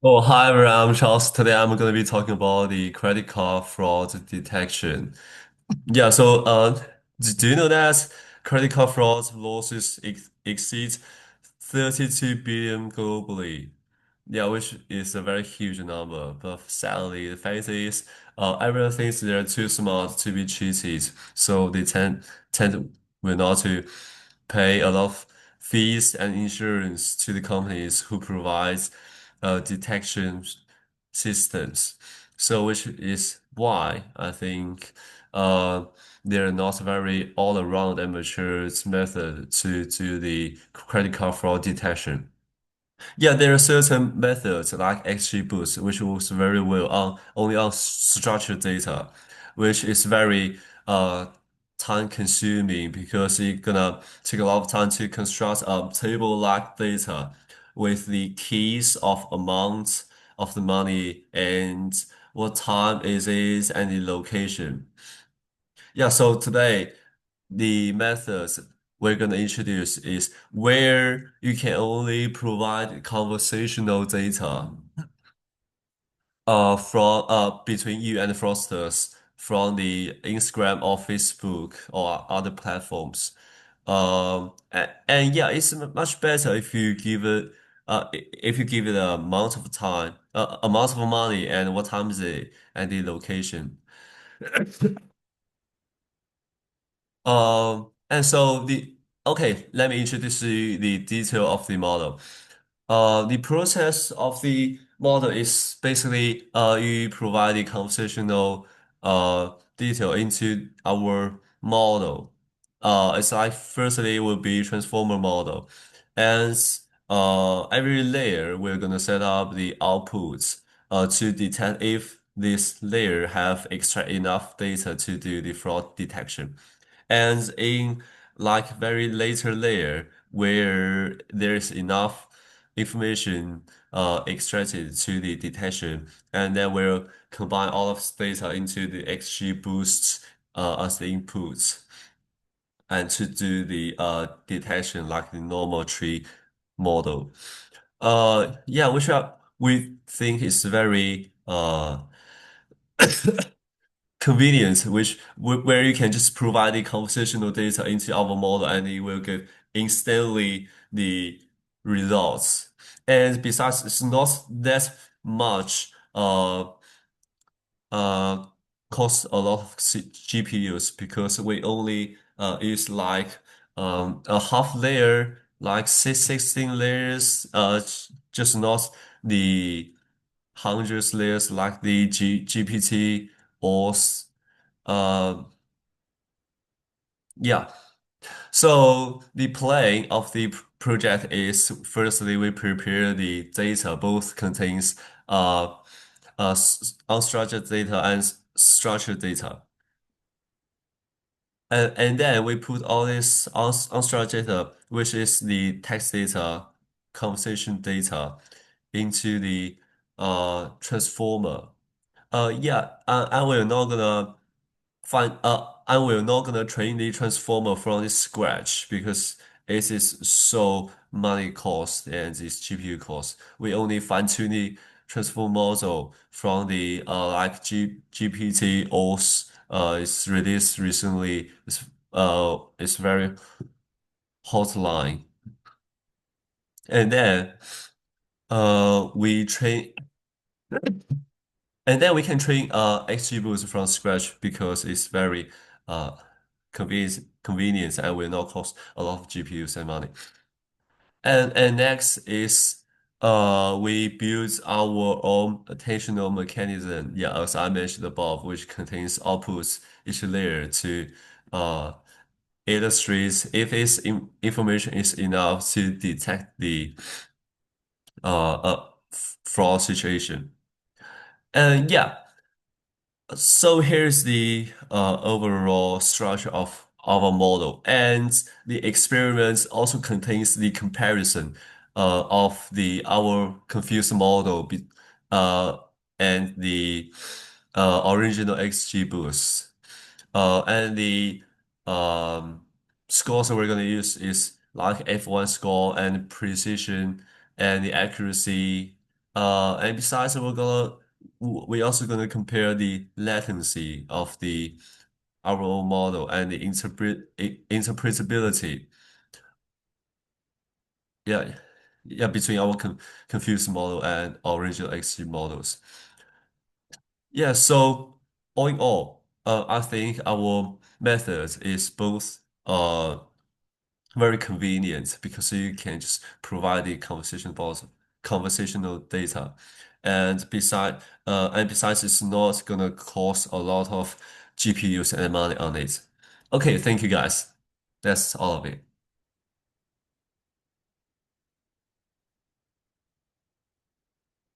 Oh, hi everyone. I'm Charles. Today I'm going to be talking about the credit card fraud detection. Yeah, do you know that credit card fraud losses exceed 32 billion globally? Yeah, which is a very huge number. But sadly, the fact is, everyone thinks they're too smart to be cheated, so they tend will not to pay a lot of fees and insurance to the companies who provides detection systems. So, which is why I think uh, they're not very all-around and mature method to do the credit card fraud detection. Yeah, there are certain methods like XGBoost, which works very well on only on structured data, which is very uh time consuming because it's gonna take a lot of time to construct a table-like data with the keys of amount of the money and what time it is and the location. Yeah, so today the methods we're going to introduce is where you can only provide conversational data from between you and fraudsters from the Instagram or Facebook or other platforms. And yeah, it's much better if you give it if you give it a amount of time, amount of money, and what time is it, and the location. And so okay, let me introduce you the detail of the model. The process of the model is basically you provide the conversational detail into our model. It's like firstly will be transformer model, and every layer we're gonna set up the outputs to detect if this layer have extract enough data to do the fraud detection. And in like very later layer where there's enough information extracted to the detection, and then we'll combine all of this data into the XGBoost as the inputs and to do the detection like the normal tree model. Yeah, we think is very convenience, where you can just provide the conversational data into our model and it will give instantly the results. And besides, it's not that much uh cost a lot of GPUs because we only use like a half layer, like 16 layers, just not the hundreds layers like the GPT or uh, yeah. So the plan of the project is firstly we prepare the data, both contains unstructured data and structured data. And then we put all this unstructured data, which is the text data, conversation data, into the transformer. Yeah, and we're not gonna and we're not gonna train the transformer from the scratch because it is so money cost and this GPU cost. We only fine tune the transformer model from the like GPT or it's released recently. It's very hotline, and then we train. And then we can train XGBoost from scratch because it's very uh convenient and will not cost a lot of GPUs and money. And next is we build our own attentional mechanism, yeah, as I mentioned above, which contains outputs each layer to uh illustrate if information is enough to detect the fraud situation. And yeah. So here's the overall structure of our model, and the experiment also contains the comparison of the our confused model uh, and the original XGBoost. And the um, scores that we're going to use is like F1 score and precision and the accuracy And besides, we also gonna compare the latency of the our own model and the interpretability. Yeah, yeah, between our confused model and original XG models. Yeah, so all in all, I think our method is both very convenient because you can just provide the conversational data, and besides, it's not gonna cost a lot of GPUs and money on it. Okay, thank you guys. That's all of it.